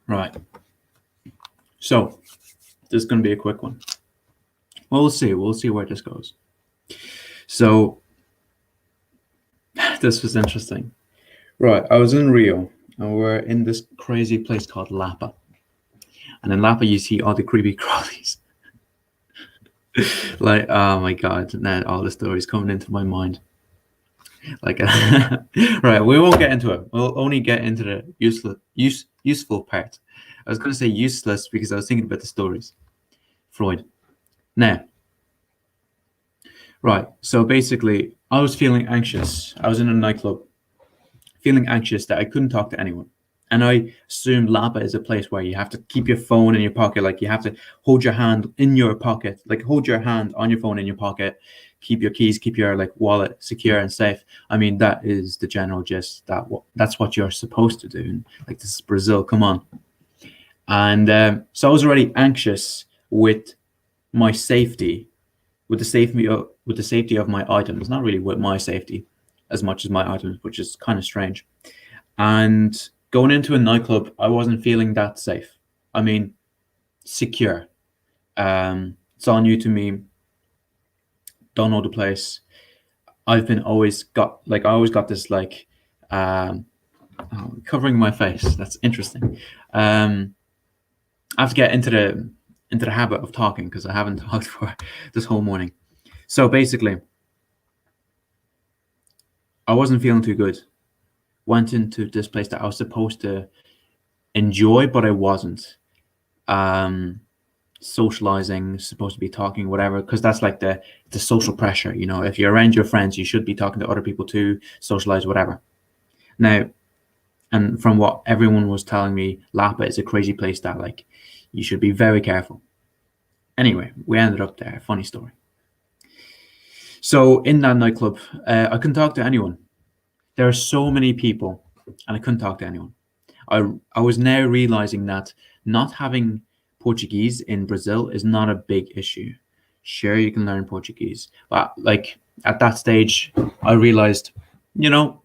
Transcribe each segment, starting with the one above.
Right. So this is going to be a quick one. Well, we'll see. We'll see where this goes. So this was interesting. Right. I was in Rio and we're in this crazy place called Lapa. And in Lapa, you see all the creepy crawlies. Like, oh my God, now all the stories coming into my mind. Like, right, we won't get into it. We'll only get into the useful part. I was going to say useless because I was thinking about the stories. Freud. Now, right, so basically, I was feeling anxious. I was in a nightclub, feeling anxious that I couldn't talk to anyone. And I assumed Lapa is a place where you have to keep your phone in your pocket, like you have to hold your hand in your pocket, like hold your hand on your phone in your pocket, keep your keys, keep your like wallet secure and safe. I mean, that is the general gist. That's what you're supposed to do. And, like, this is Brazil, come on. And so I was already anxious with my safety, with the safety of my items, not really with my safety as much as my items, which is kind of strange. And going into a nightclub, I wasn't feeling that safe. I mean, secure. It's all new to me. Don't know the place. I've been always got like I always got this like covering my face. That's interesting. I have to get into the habit of talking because I haven't talked for this whole morning. So basically, I wasn't feeling too good. Went into this place that I was supposed to enjoy, but I wasn't. Um, Socializing, supposed to be talking, whatever, because that's like the social pressure. You know, if you're around your friends, you should be talking to other people too, socialize, whatever. Now, and from what everyone was telling me, Lapa is a crazy place that like you should be very careful. Anyway, we ended up there. Funny story. So in that nightclub, I couldn't talk to anyone. There are so many people, and I couldn't talk to anyone. I was now realizing that not having Portuguese in Brazil is not a big issue. Sure, you can learn Portuguese, but like at that stage, I realized, you know,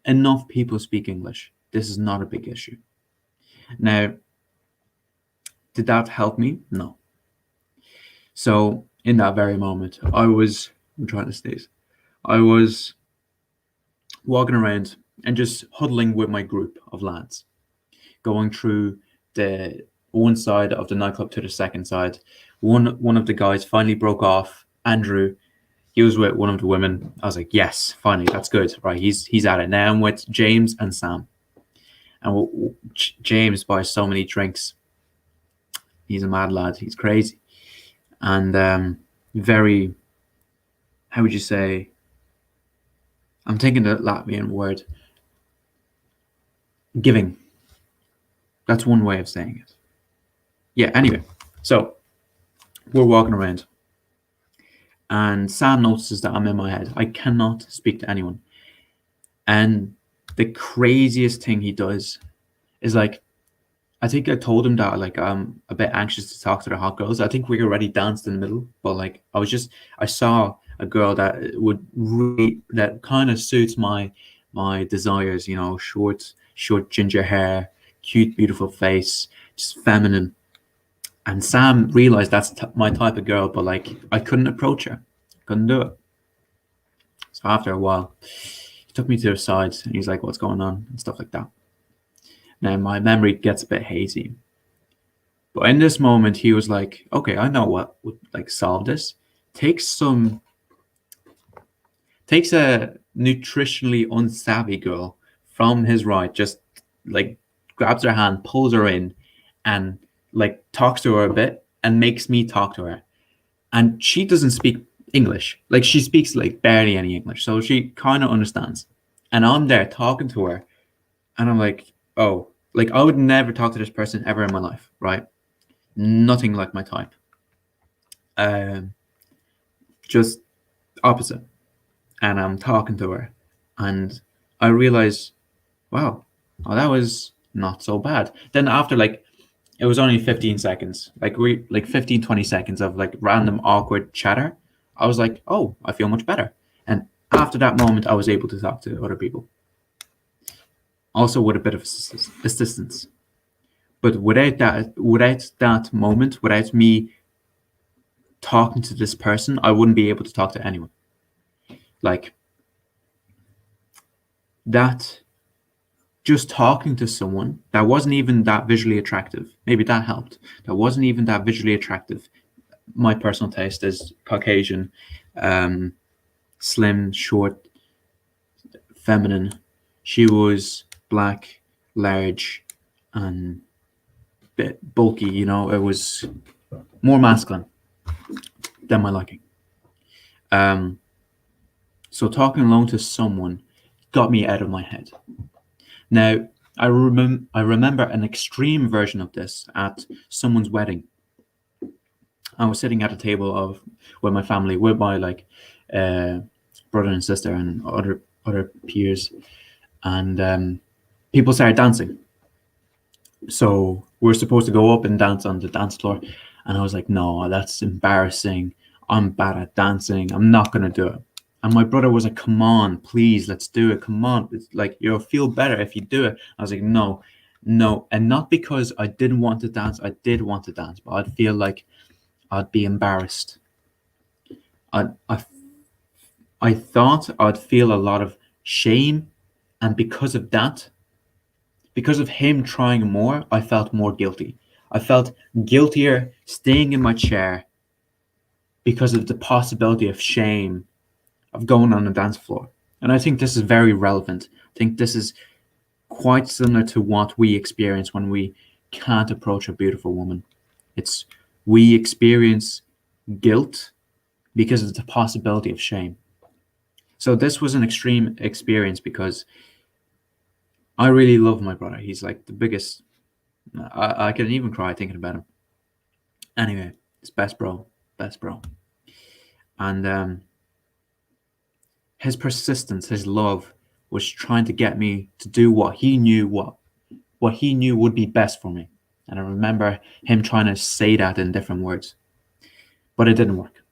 enough people speak English. This is not a big issue. Now, did that help me? No. So in that very moment, I'm trying to sneeze. I was walking around and just huddling with my group of lads, going through the one side of the nightclub to the second side. One of the guys finally broke off. Andrew, he was with one of the women. I was like, yes, finally, that's good. Right, he's at it now. I'm with James and Sam, and James buys so many drinks. He's a mad lad. He's crazy, and very. How would you say? I'm thinking the Latvian word. Giving. That's one way of saying it. Yeah. Anyway, so we're walking around, and Sam notices that I'm in my head. I cannot speak to anyone. And the craziest thing he does is like, I think I told him that like I'm a bit anxious to talk to the hot girls. I think we already danced in the middle, but like I saw a girl that would really that kind of suits my desires. You know, short ginger hair, cute, beautiful face, just feminine. And Sam realized that's my type of girl, but like I couldn't approach her, couldn't do it. So after a while, he took me to the side and he's like, "What's going on?" and stuff like that. Now my memory gets a bit hazy, but in this moment, he was like, "Okay, I know what would like solve this. Takes some takes a nutritionally unsavvy girl from his right, just like grabs her hand, pulls her in, and like talks to her a bit, and makes me talk to her. And she doesn't speak English. Like she speaks like barely any English, so she kind of understands. And I'm there talking to her, and I'm like, oh, like I would never talk to this person ever in my life, right? Nothing like my type. Um, just opposite. And I'm talking to her, and I realize, wow, oh, that was not so bad. Then after like it was only 15 seconds, like we like 15, 20 seconds of like random awkward chatter. I was like, oh, I feel much better. And after that moment, I was able to talk to other people, also with a bit of assistance. But without that moment, without me talking to this person, I wouldn't be able to talk to anyone. Like that, just talking to someone that wasn't even that visually attractive, maybe that helped. That wasn't even that visually attractive. My personal taste is Caucasian, um, slim, short, feminine. She was black, large, and bit bulky. It was more masculine than my liking. Um, so talking alone to someone got me out of my head. Now, I remember an extreme version of this at someone's wedding. I was sitting at a table with my family, with my uh, brother and sister and other peers, and people started dancing. So we're supposed to go up and dance on the dance floor, and I was like, "No, that's embarrassing. I'm bad at dancing. I'm not gonna do it." And my brother was like, "Come on, please, let's do it. Come on, it's like you'll feel better if you do it." I was like, "No, no," and not because I didn't want to dance. I did want to dance, but I'd feel like I'd be embarrassed. I I I thought I'd feel a lot of shame, and because of him trying more, I felt more guilty. I felt guiltier staying in my chair because of the possibility of shame of going on the dance floor. And I think this is very relevant. I think this is quite similar to what we experience when we can't approach a beautiful woman. It's we experience guilt because of the possibility of shame. So this was an extreme experience because I really love my brother. He's like the biggest. I can even cry thinking about him. Anyway, it's best bro, and his persistence, his love, was trying to get me to do what he knew would be best for me. And I remember him trying to say that in different words, but it didn't work.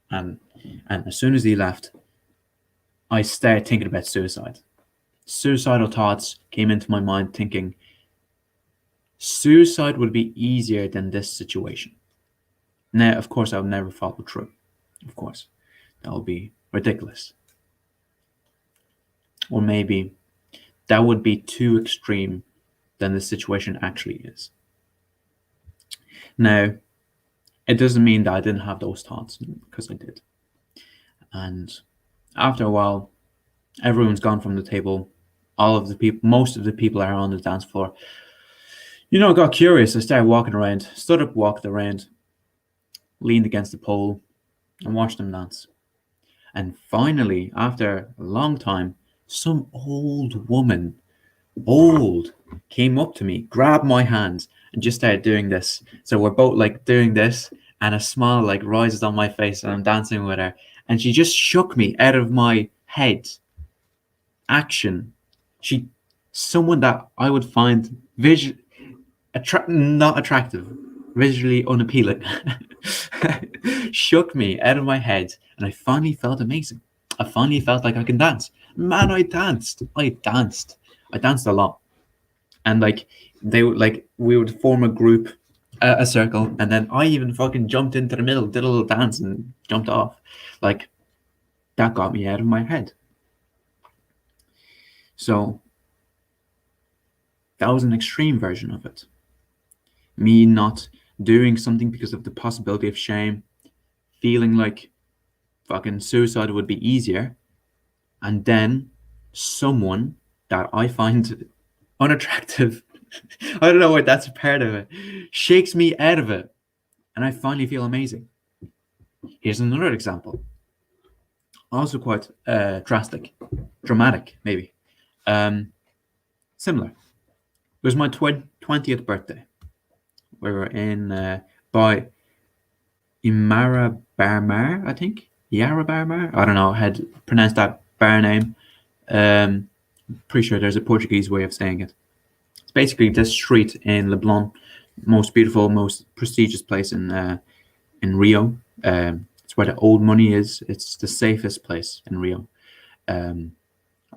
And and as soon as he left, I started thinking about suicide. Suicidal thoughts came into my mind, thinking suicide would be easier than this situation. Now, of course, I would never follow through. Of course, that would be ridiculous. Or maybe that would be too extreme than the situation actually is. Now, it doesn't mean that I didn't have those thoughts, because I did. And after a while, everyone's gone from the table. All of the people, most of the people are on the dance floor. I got curious. I started walking around, stood up, walked around, leaned against the pole, and watched them dance. And finally, after a long time, some old woman, old, came up to me, grabbed my hand, and just started doing this. So we're both like doing this, and a smile like rises on my face, and I'm dancing with her. And she just shook me out of my head. Action. She, someone that I would find not attractive, visually unappealing, shook me out of my head, and I finally felt amazing. I finally felt like I can dance. Man, I danced. I danced a lot, and we would form a group, a circle, and then I even fucking jumped into the middle, did a little dance, and jumped off. Like that got me out of my head. So that was an extreme version of it. Me not doing something because of the possibility of shame, feeling like fucking suicide would be easier, and then someone that I find unattractive, I don't know what that's a part of it, shakes me out of it, and I finally feel amazing. Here's another example, also quite dramatic, maybe. Similar. It was my 20th birthday. We were in by Imara Barmar, I think. Yara Barmar? I don't know how to pronounce that bar name. Pretty sure there's a Portuguese way of saying it. It's basically this street in Leblon, most beautiful, most prestigious place in Rio. It's where the old money is. It's the safest place in Rio. A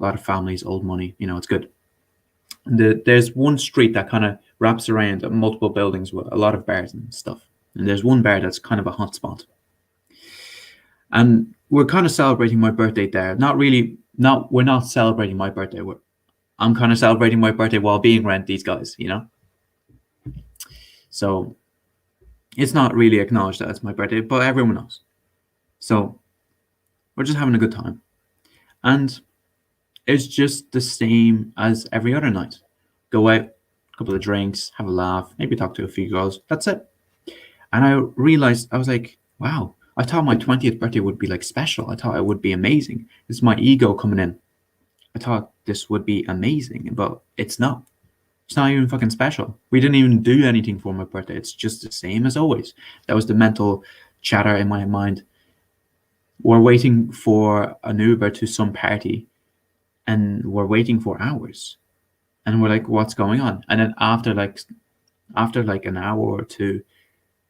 lot of families, old money. It's good. There's one street that kind of wraps around multiple buildings with a lot of bars and stuff. And there's one bar that's kind of a hot spot. And we're kind of celebrating my birthday there. Not really, not we're not celebrating my birthday. I'm kind of celebrating my birthday while being around these guys, you know? So it's not really acknowledged that it's my birthday, but everyone knows. So we're just having a good time. And it's just the same as every other night. Go out, a couple of drinks, have a laugh, maybe talk to a few girls. That's it. And I realized, I was like, wow, I thought my 20th birthday would be like special. I thought it would be amazing. This is my ego coming in. I thought this would be amazing, but it's not. It's not even fucking special. We didn't even do anything for my birthday. It's just the same as always. That was the mental chatter in my mind. We're waiting for an Uber to some party, and we're waiting for hours. And we're like, what's going on? And then after like an hour or two,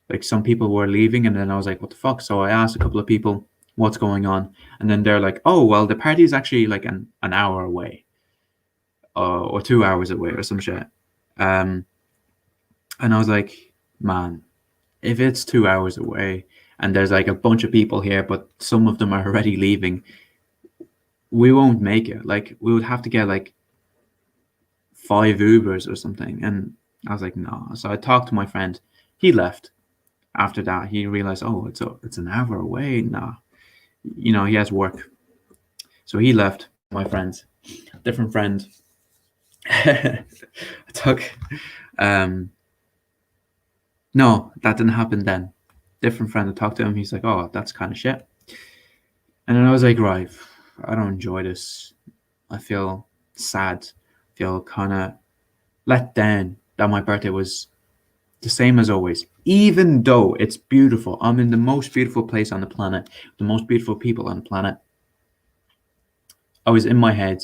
like some people were leaving, and then I was like, what the fuck? So I asked a couple of people what's going on, and then they're like, oh well, the party is actually like an hour away, or 2 hours away or some shit. And I was like, man, if it's 2 hours away and there's like a bunch of people here, but some of them are already leaving, we won't make it. Like we would have to get like 5 Ubers or something. And I was like, no. So I talked to my friend. He left. After that, he realized, oh, it's an hour away. Nah, you know, he has work. So he left. My friend, different friend. I took. No, that didn't happen then. Different friend. I talked to him. He's like, oh, that's kind of shit. And then I was like, right, I don't enjoy this. I feel sad. Feel kind of let down that my birthday was the same as always, even though it's beautiful. I'm in the most beautiful place on the planet, the most beautiful people on the planet. I was in my head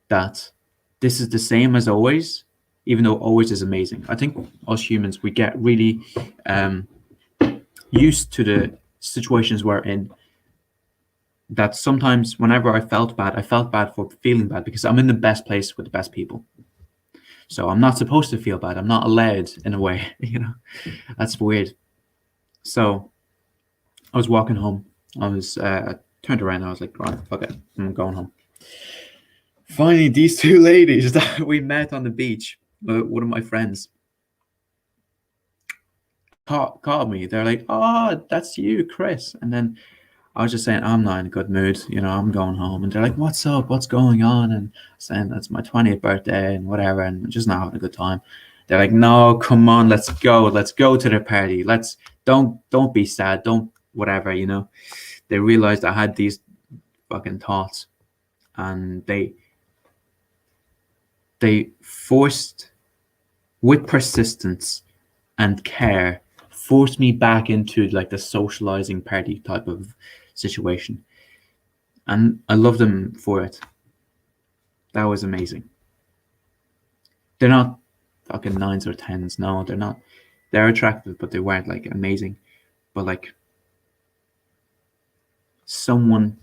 that this is the same as always, even though always is amazing. I think us humans, we get really used to the situations we're in, that sometimes whenever I felt bad for feeling bad because I'm in the best place with the best people. So I'm not supposed to feel bad. I'm not allowed in a way, you know. That's weird. So I was walking home. I turned around and I was like, right, fuck it, I'm going home. Finally, these 2 ladies that we met on the beach, one of my friends, called me. They're like, oh, that's you, Chris. And then I was just saying, I'm not in a good mood, you know, I'm going home. And they're like, what's up? What's going on? And saying that's my 20th birthday and whatever, and just not having a good time. They're like, no, come on, let's go to the party. Don't be sad, don't whatever, you know. They realized I had these fucking thoughts, and they forced, with persistence and care, forced me back into like the socializing party type of situation, and I love them for it. That was amazing. They're not fucking 9s or 10s. No, they're not. They're attractive, but they weren't like amazing. But like someone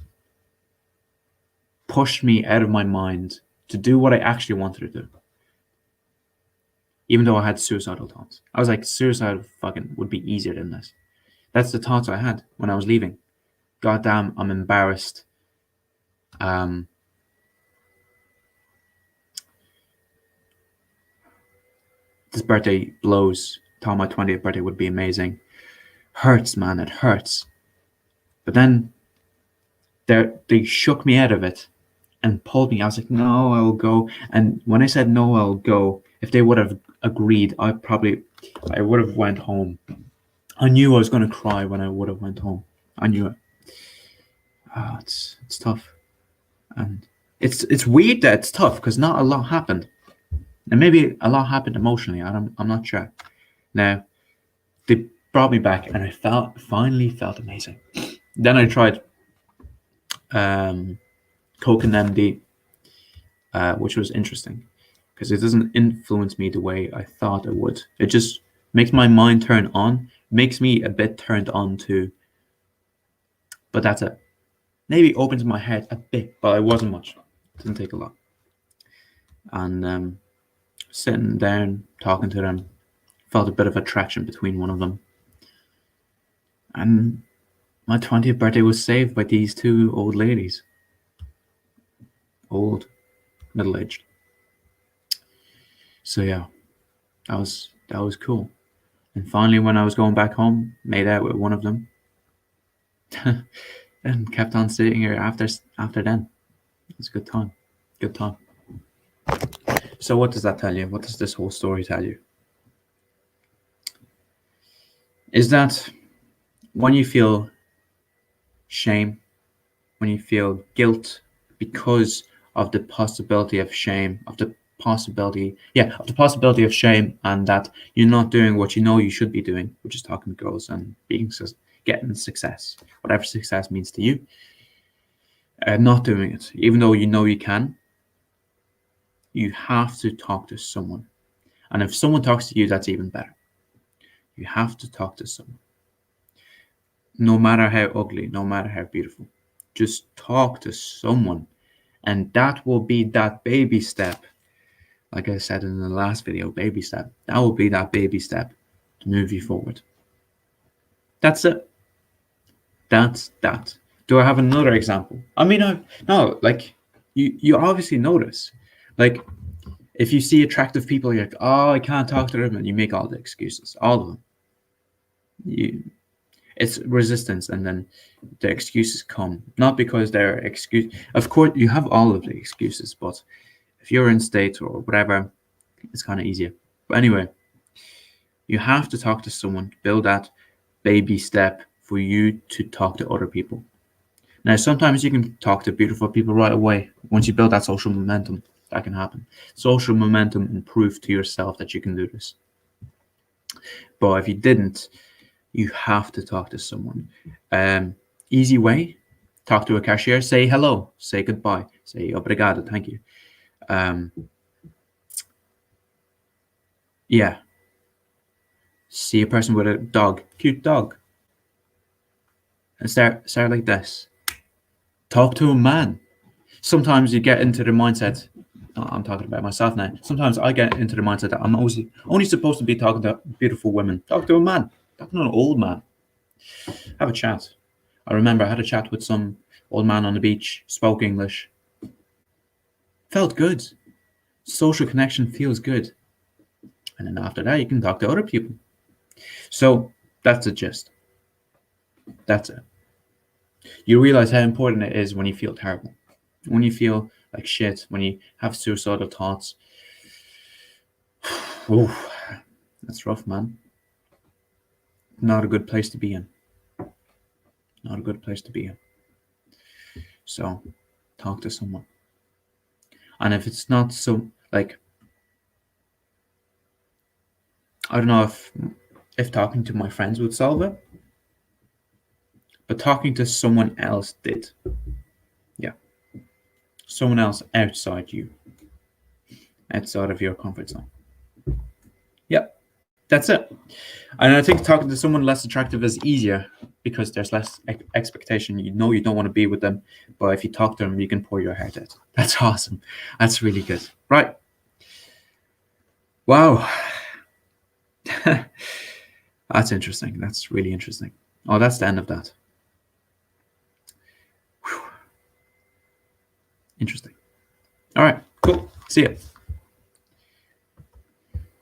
pushed me out of my mind to do what I actually wanted to do. Even though I had suicidal thoughts. I was like, suicide fucking would be easier than this. That's the thoughts I had when I was leaving. God damn, I'm embarrassed. This birthday blows. Thought my 20th birthday would be amazing. Hurts, man, it hurts. But then they shook me out of it and pulled me. I was like, no, I will go. And when I said no, I'll go, if they would have agreed, I would have went home. I knew I was going to cry when I would have went home. I knew it. It's tough. And it's weird that it's tough because not a lot happened. And maybe a lot happened emotionally. I'm not sure. Now, they brought me back and I finally felt amazing. Then I tried Coke and MD, which was interesting because it doesn't influence me the way I thought it would. It just makes my mind turn on, makes me a bit turned on too. But that's it. Maybe opens my head a bit, but it wasn't much. It didn't take a lot. And sitting down, talking to them, felt a bit of attraction between one of them. And my 20th birthday was saved by these two old ladies. Old, middle-aged. So yeah, that was cool. And finally, when I was going back home, made out with one of them, and kept on sitting here after then. It was a good time. Good time. So what does that tell you? What does this whole story tell you? Is that when you feel shame, when you feel guilt because of the possibility of shame, of the possibility of shame, and that you're not doing what you know you should be doing, which is talking to girls and getting success, whatever success means to you, not doing it, even though you know you can, you have to talk to someone. And if someone talks to you, that's even better. You have to talk to someone. No matter how ugly, no matter how beautiful, just talk to someone. And that will be that baby step. Like I said in the last video, baby step. That will be that baby step to move you forward. That's it. That's that. Do I have another example? I mean, no, like you obviously notice. Like if you see attractive people, you're like, oh, I can't talk to them, and you make all the excuses, all of them. It's resistance, and then the excuses come, not because they're excuse. Of course, you have all of the excuses, but if you're in state or whatever, it's kind of easier. But anyway, you have to talk to someone, build that baby step for you to talk to other people. Now, sometimes you can talk to beautiful people right away. Once you build that social momentum, that can happen. Social momentum and proof to yourself that you can do this. But if you didn't, you have to talk to someone. Easy way, talk to a cashier, say hello, say goodbye, say obrigado, thank you. Yeah. See a person with a dog, cute dog, and start like this. Talk to a man. Sometimes you get into the mindset, I'm talking about myself now. Sometimes I get into the mindset that I'm only supposed to be talking to beautiful women. Talk to a man. Talk to an old man. Have a chat. I remember I had a chat with some old man on the beach, spoke English. Felt good. Social connection feels good. And then after that, you can talk to other people. So that's the gist. That's it. You realize how important it is when you feel terrible, when you feel like shit, when you have suicidal thoughts. Oh, that's rough, man. Not a good place to be in. Not a good place to be in. So talk to someone. And if it's not so, like, I don't know if talking to my friends would solve it, but talking to someone else did. Yeah. Someone else outside you, outside of your comfort zone. Yep. That's it. And I think talking to someone less attractive is easier because there's less expectation. You know you don't want to be with them, but if you talk to them, you can pour your heart out. That's awesome. That's really good. Right. Wow. That's interesting. That's really interesting. Oh, that's the end of that. Whew. Interesting. All right. Cool. See ya.